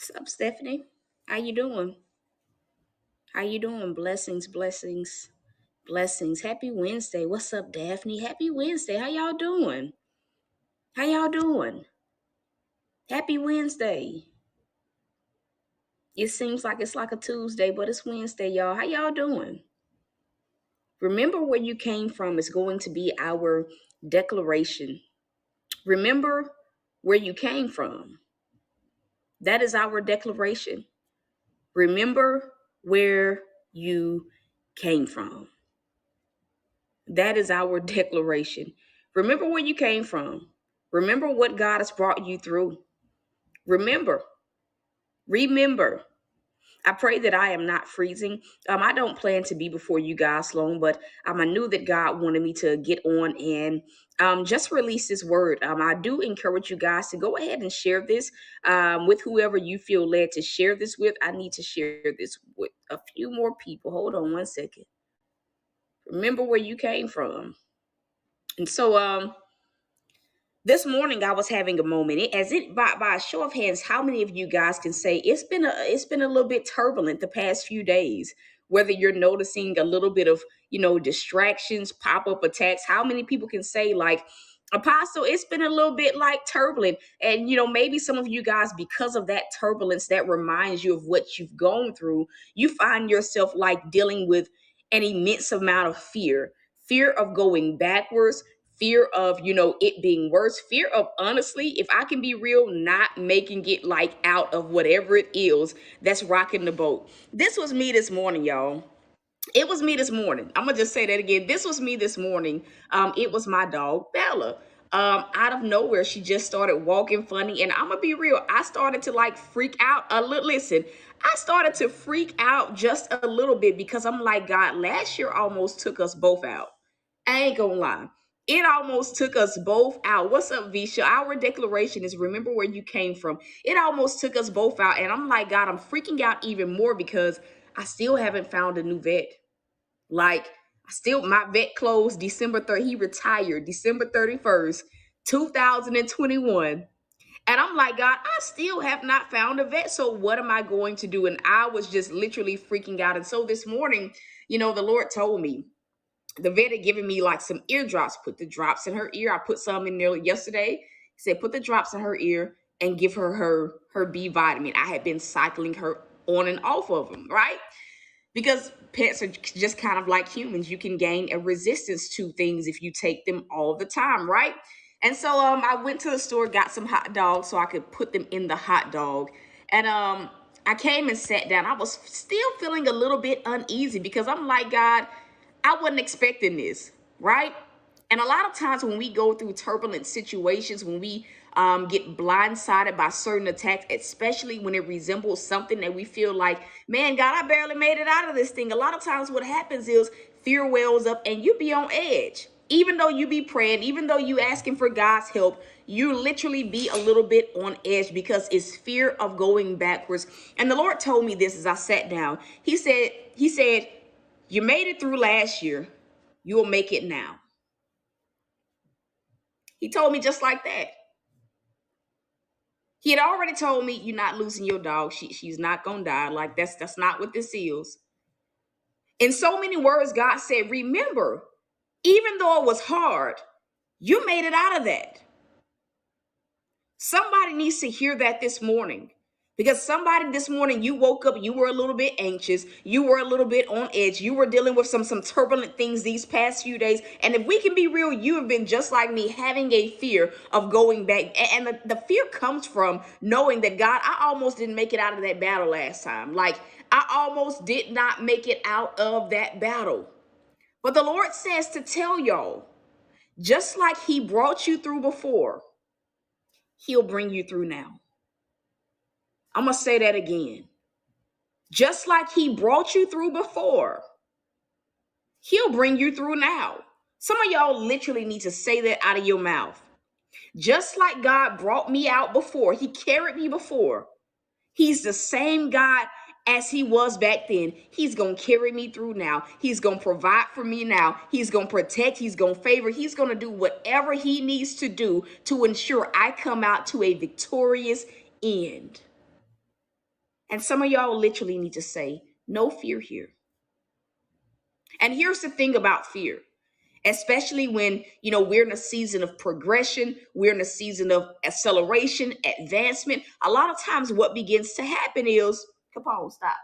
What's up, Stephanie? How you doing? How you doing? Blessings, blessings, blessings. Happy Wednesday. What's up, Daphne? Happy Wednesday. How y'all doing? How y'all doing? Happy Wednesday. It seems like it's like a Tuesday, but it's Wednesday, y'all. How y'all doing? Remember where you came from is going to be our declaration. Remember where you came from. That is our declaration. Remember where you came from. That is our declaration. Remember where you came from. Remember what God has brought you through. Remember. Remember. I pray that I am not freezing. I don't plan to be before you guys long, but I knew that God wanted me to get on and just release this word. I do encourage you guys to go ahead and share this with whoever you feel led to share this with. I need to share this with a few more people. Hold on one second. Remember where you came from. And so this morning I was having a moment. By a show of hands, how many of you guys can say it's been a little bit turbulent the past few days? Whether you're noticing a little bit of distractions, pop-up attacks, how many people can say like, Apostle, it's been a little bit like turbulent, and maybe some of you guys, because of that turbulence that reminds you of what you've gone through, you find yourself like dealing with an immense amount of fear of going backwards, fear of it being worse, fear of, honestly, if I can be real, not making it like out of whatever it is that's rocking the boat. This was me this morning, y'all. It was me this morning. I'm gonna just say that again. This was me this morning. It was my dog Bella. Out of nowhere, she just started walking funny, and I'm gonna be real. I started to like freak out a little. Listen, I started to freak out just a little bit because I'm like, God, last year almost took us both out. I ain't gonna lie. It almost took us both out. What's up, Visha? Our declaration is remember where you came from. It almost took us both out. And I'm like, God, I'm freaking out even more because I still haven't found a new vet. Like, my vet closed December 3rd. He retired December 31st, 2021. And I'm like, God, I still have not found a vet. So what am I going to do? And I was just literally freaking out. And so this morning, the Lord told me, the vet had given me like some eardrops, put the drops in her ear. I put some in there yesterday. He said, put the drops in her ear and give her B vitamin. I had been cycling her on and off of them, right? Because pets are just kind of like humans. You can gain a resistance to things if you take them all the time, right? And so I went to the store, got some hot dogs so I could put them in the hot dog. And I came and sat down. I was still feeling a little bit uneasy because I'm like, God, I wasn't expecting this, right? And a lot of times when we go through turbulent situations, when we get blindsided by certain attacks, especially when it resembles something that we feel like, man, God, I barely made it out of this thing. A lot of times what happens is fear wells up and you be on edge. Even though you be praying, even though you asking for God's help, you literally be a little bit on edge because it's fear of going backwards. And the Lord told me this as I sat down. He said, you made it through last year. You will make it now. He told me just like that. He had already told me you're not losing your dog. She's not gonna die. Like that's not what this is. In so many words, God said, remember, even though it was hard, you made it out of that. Somebody needs to hear that this morning. Because somebody this morning, you woke up, you were a little bit anxious, you were a little bit on edge, you were dealing with some turbulent things these past few days. And if we can be real, you have been just like me, having a fear of going back. And the fear comes from knowing that, God, I almost didn't make it out of that battle last time. Like, I almost did not make it out of that battle. But the Lord says to tell y'all, just like he brought you through before, he'll bring you through now. I'm going to say that again. Just like he brought you through before, he'll bring you through now. Some of y'all literally need to say that out of your mouth. Just like God brought me out before, he carried me before. He's the same God as he was back then. He's going to carry me through now. He's going to provide for me now. He's going to protect. He's going to favor. He's going to do whatever he needs to do to ensure I come out to a victorious end. And some of y'all literally need to say, no fear here. And here's the thing about fear, especially when, we're in a season of progression, we're in a season of acceleration, advancement. A lot of times what begins to happen is, come on, stop.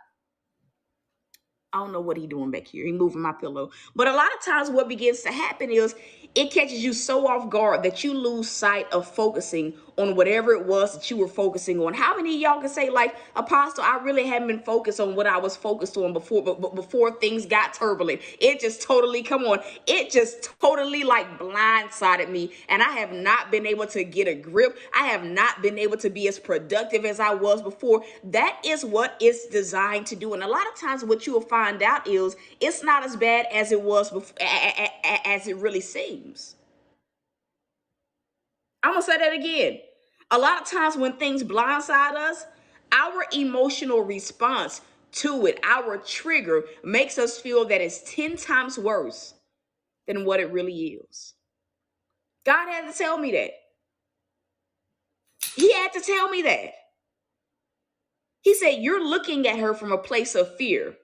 I don't know what he's doing back here. He moving my pillow. But a lot of times what begins to happen is it catches you so off guard that you lose sight of focusing on whatever it was that you were focusing on. How many of y'all can say, like, Apostle, I really haven't been focused on what I was focused on before, but before things got turbulent, it just totally, come on, it just totally like blindsided me. And I have not been able to get a grip. I have not been able to be as productive as I was before. That is what it's designed to do. And a lot of times what you will find out is it's not as bad as it was before, as it really seems. I'm going to say that again. A lot of times when things blindside us, our emotional response to it, our trigger, makes us feel that it's 10 times worse than what it really is. God had to tell me that. He had to tell me that. He said, you're looking at her from a place of fear.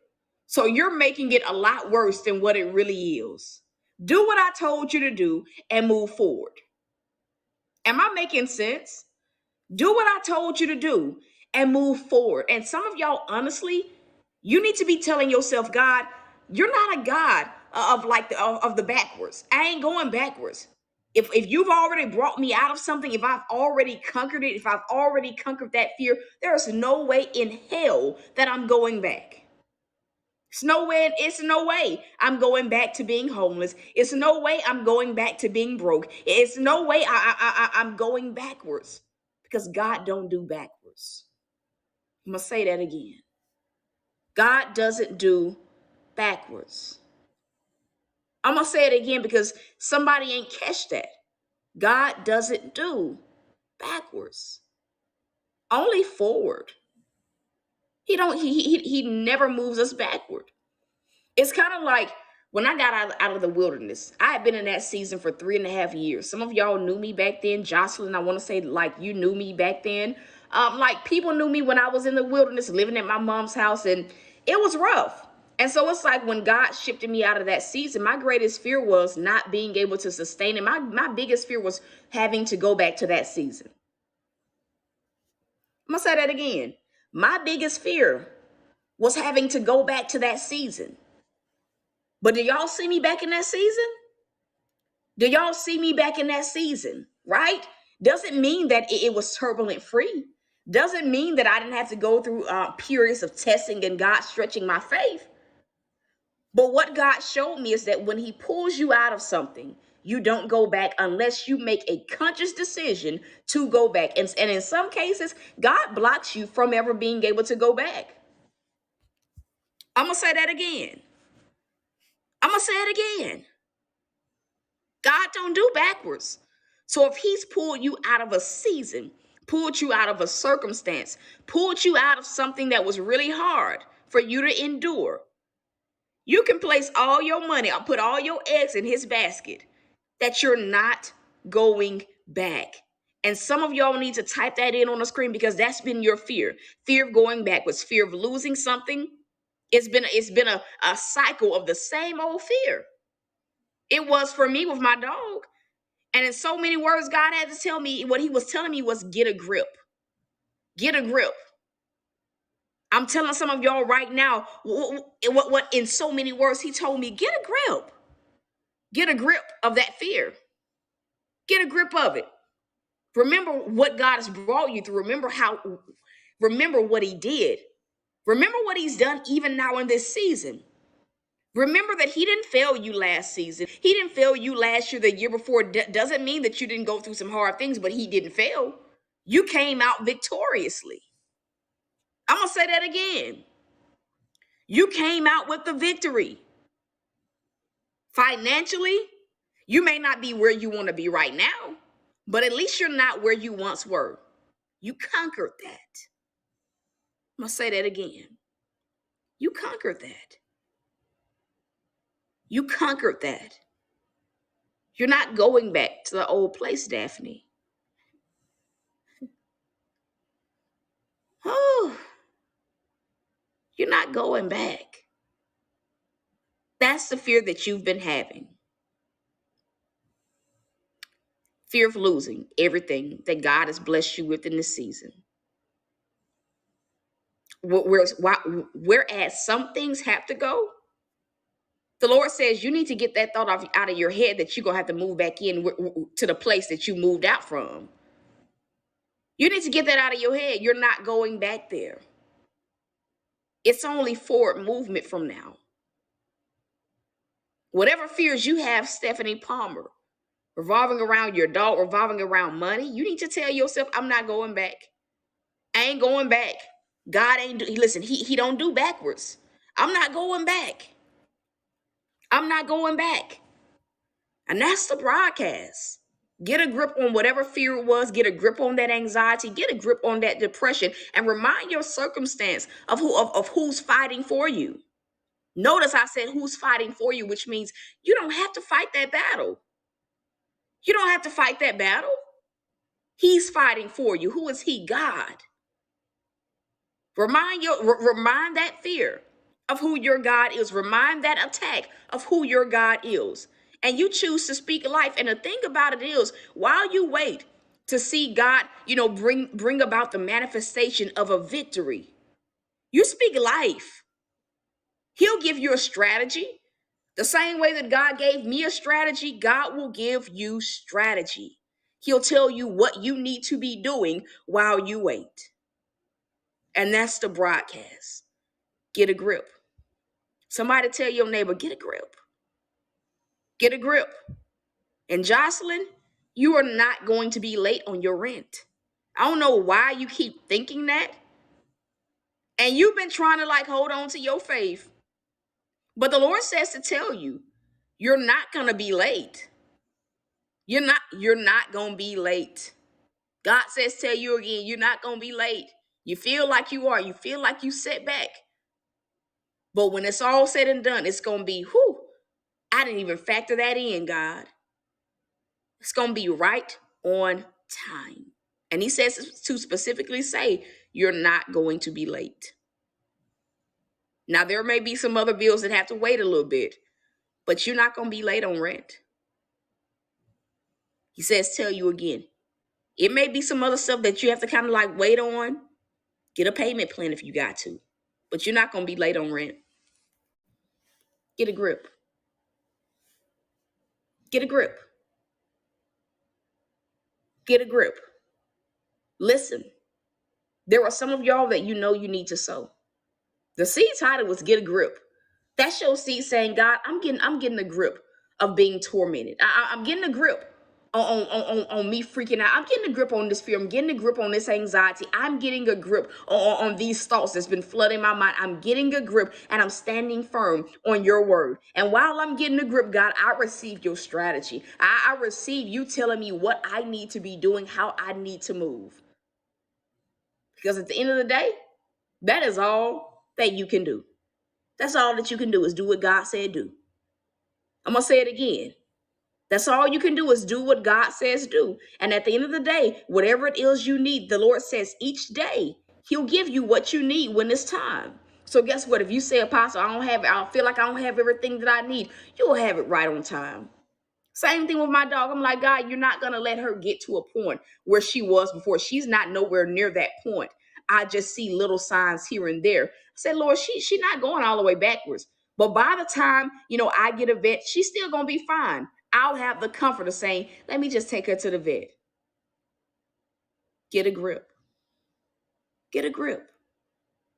So you're making it a lot worse than what it really is. Do what I told you to do and move forward. Am I making sense? Do what I told you to do and move forward. And some of y'all, honestly, you need to be telling yourself, God, you're not a God of the backwards. I ain't going backwards. If you've already brought me out of something, if I've already conquered it, if I've already conquered that fear, there's no way in hell that I'm going back. It's no way I'm going back to being homeless. It's no way I'm going back to being broke. It's no way I'm going backwards, because God don't do backwards. I'm going to say that again. God doesn't do backwards. I'm going to say it again because somebody ain't catch that. God doesn't do backwards. Only forward. He never moves us backward. It's kind of like when I got out of the wilderness. I had been in that season for 3.5 years. Some of y'all knew me back then. Jocelyn, I want to say, like, you knew me back then. Like, people knew me when I was in the wilderness living at my mom's house, and it was rough. And so it's like when God shifted me out of that season, my greatest fear was not being able to sustain it. My biggest fear was having to go back to that season. I'm going to say that again. My biggest fear was having to go back to that season. But do y'all see me back in that season? Do y'all see me back in that season? Right? Doesn't mean that it was turbulent free. Doesn't mean that I didn't have to go through periods of testing and God stretching my faith. But what God showed me is that when he pulls you out of something, you don't go back unless you make a conscious decision to go back. And in some cases, God blocks you from ever being able to go back. I'm going to say that again. I'm going to say it again. God don't do backwards. So if he's pulled you out of a season, pulled you out of a circumstance, pulled you out of something that was really hard for you to endure, you can place all your money or put all your eggs in his basket that you're not going back. And some of y'all need to type that in on the screen, because that's been your fear. Fear of going backwards, fear of losing something. It's been a cycle of the same old fear. It was for me with my dog. And in so many words, God had to tell me, what he was telling me was, get a grip. Get a grip. I'm telling some of y'all right now, what in so many words he told me, get a grip. Get a grip of that fear. Get a grip of it. Remember what God has brought you through. Remember what he did. Remember what he's done even now in this season. Remember that he didn't fail you last season. He didn't fail you last year, the year before. Doesn't mean that you didn't go through some hard things, but he didn't fail. You came out victoriously. I'm going to say that again. You came out with the victory. Financially, you may not be where you want to be right now, but at least you're not where you once were. You conquered that. I'm going to say that again. You conquered that. You conquered that. You're not going back to the old place, Daphne. Oh, You're not going back. That's the fear that you've been having. Fear of losing everything that God has blessed you with in this season. Whereas some things have to go, the Lord says you need to get that thought out of your head that you're going to have to move back in to the place that you moved out from. You need to get that out of your head. You're not going back there. It's only forward movement from now. Whatever fears you have, Stephanie Palmer, revolving around your dog, revolving around money, you need to tell yourself, I'm not going back. I ain't going back. God ain't, listen, he don't do backwards. I'm not going back. I'm not going back. And that's the broadcast. Get a grip on whatever fear it was. Get a grip on that anxiety. Get a grip on that depression. And remind your circumstance of who's fighting for you. Notice I said who's fighting for you, which means you don't have to fight that battle. You don't have to fight that battle. He's fighting for you. Who is he? God. Remind that fear of who your God is. Remind that attack of who your God is. And you choose to speak life. And the thing about it is, while you wait to see God, bring about the manifestation of a victory, you speak life. He'll give you a strategy. The same way that God gave me a strategy, God will give you strategy. He'll tell you what you need to be doing while you wait. And that's the broadcast. Get a grip. Somebody tell your neighbor, get a grip. Get a grip. And Jocelyn, you are not going to be late on your rent. I don't know why you keep thinking that. And you've been trying to hold on to your faith. But the Lord says to tell you, you're not going to be late. You're not going to be late. God says tell you again, you're not going to be late. You feel like you are. You feel like you set back. But when it's all said and done, it's going to be, whew, I didn't even factor that in, God. It's going to be right on time. And he says to specifically say, you're not going to be late. Now, there may be some other bills that have to wait a little bit, but you're not going to be late on rent. He says, tell you again. It may be some other stuff that you have to kind of wait on. Get a payment plan if you got to, but you're not going to be late on rent. Get a grip. Get a grip. Get a grip. Listen, there are some of y'all that you need to sow. The seed title was get a grip. That's your seed saying, God, I'm getting a grip of being tormented. I'm getting a grip on me freaking out. I'm getting a grip on this fear. I'm getting a grip on this anxiety. I'm getting a grip on these thoughts that's been flooding my mind. I'm getting a grip and I'm standing firm on your word. And while I'm getting a grip, God, I receive your strategy. I receive you telling me what I need to be doing, how I need to move. Because at the end of the day, that is all that you can do. That's all that you can do is do what God said do. I'm going to say it again. That's all you can do is do what God says do. And at the end of the day, whatever it is you need, the Lord says each day, he'll give you what you need when it's time. So guess what? If you say, Apostle, I feel like I don't have everything that I need, you'll have it right on time. Same thing with my dog. I'm like, God, you're not going to let her get to a point where she was before. She's not nowhere near that point. I just see little signs here and there. I said, Lord, she's not going all the way backwards. But by the time, I get a vet, she's still going to be fine. I'll have the comfort of saying, let me just take her to the vet. Get a grip. Get a grip.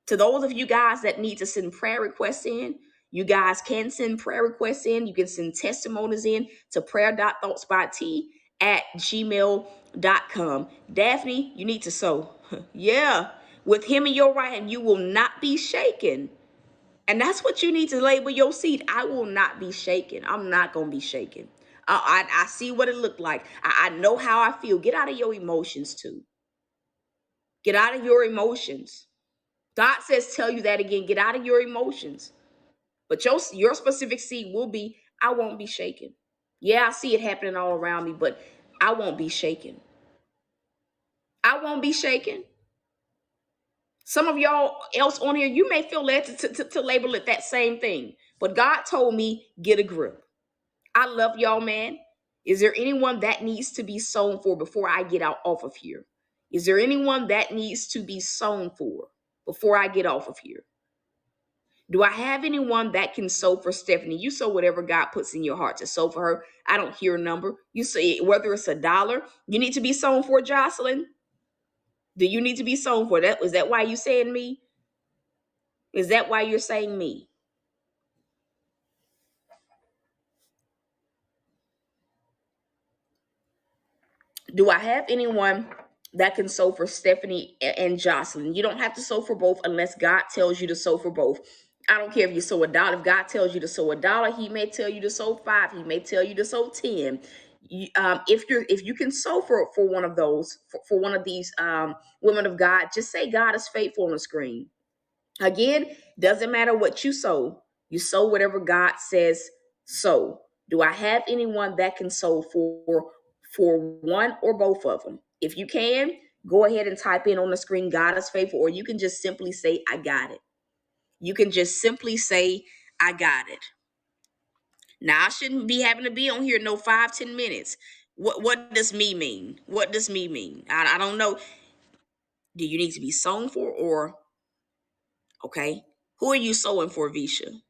To those of you guys that need to send prayer requests in, you guys can send prayer requests in. You can send testimonies in to prayer.thoughtsbyt@gmail.com. Daphne, you need to sow. Yeah. With him in your right hand, you will not be shaken. And that's what you need to label your seed. I will not be shaken. I'm not going to be shaken. I see what it looked like. I know how I feel. Get out of your emotions too. Get out of your emotions. God says, tell you that again. Get out of your emotions. But your specific seed will be, I won't be shaken. Yeah, I see it happening all around me, but I won't be shaken. I won't be shaken. Some of y'all else on here, you may feel led to label it that same thing. But God told me, get a grip. I love y'all, man. Is there anyone that needs to be sown for before I get out off of here? Is there anyone that needs to be sown for before I get off of here? Do I have anyone that can sow for Stephanie? You sow whatever God puts in your heart to sow for her. I don't hear a number. You say whether it's $1, you need to be sown for, Jocelyn. Do you need to be sown for that? Is that why you saying me? Is that why you're saying me? Do I have anyone that can sow for Stephanie and Jocelyn? You don't have to sow for both unless God tells you to sow for both. I don't care if you sow $1. If God tells you to sow $1, He may tell you to sow 5. He may tell you to sow 10. If you can sow for one of those, for one of these women of God, just say God is faithful on the screen. Again, doesn't matter what you sow. You sow whatever God says sow. Do I have anyone that can sow for one or both of them? If you can, go ahead and type in on the screen, God is faithful, or you can just simply say, I got it. You can just simply say, I got it. Now, I shouldn't be having to be on here no 5-10 minutes. What does me mean? What does me mean? I don't know. Do you need to be sown for, or okay? Who are you sowing for, Visha?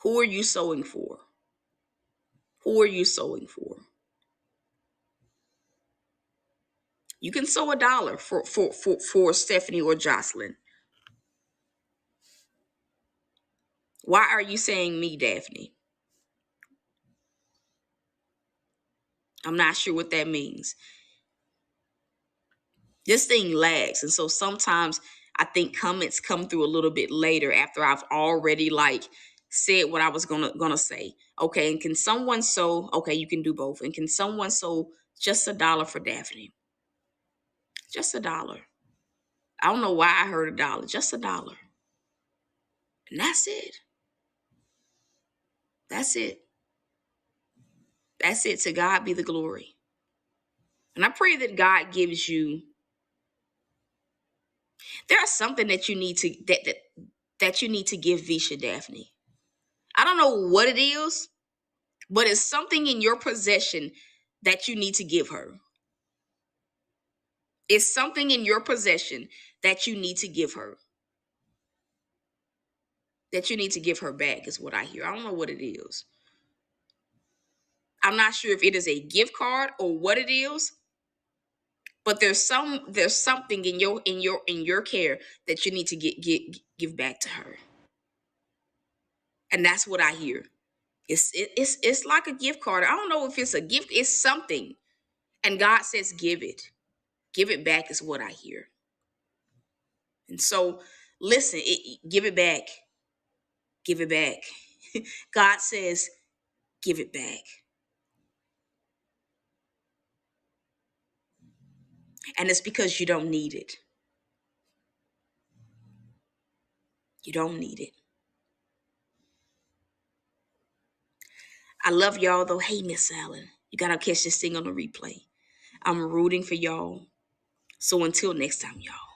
Who are you sowing for? Who are you sowing for? You can sow $1 for Stephanie or Jocelyn. Why are you saying me, Daphne? I'm not sure what that means. This thing lags, and so sometimes I think comments come through a little bit later after I've already said what I was gonna say. Okay, and can someone sow? Okay, you can do both. And can someone sow just $1 for Daphne? Just $1. I don't know why I heard $1. Just $1. And that's it. That's it. That's it. To God be the glory. And I pray that God gives you. There's something that you need to that you need to give Visha, Daphne. I don't know what it is, but it's something in your possession that you need to give her. It's something in your possession that you need to give her. That you need to give her back is what I hear. I don't know what it is. I'm not sure if it is a gift card or what it is, but there's something in your care that you need to give back to her. And that's what I hear. It's like a gift card. I don't know if it's a gift, it's something. And God says give it. Give it back is what I hear. And so listen, give it back. Give it back. God says give it back. And it's because you don't need it. You don't need it. I love y'all though. Hey, Miss Allen, you gotta catch this thing on the replay. I'm rooting for y'all. So until next time, y'all.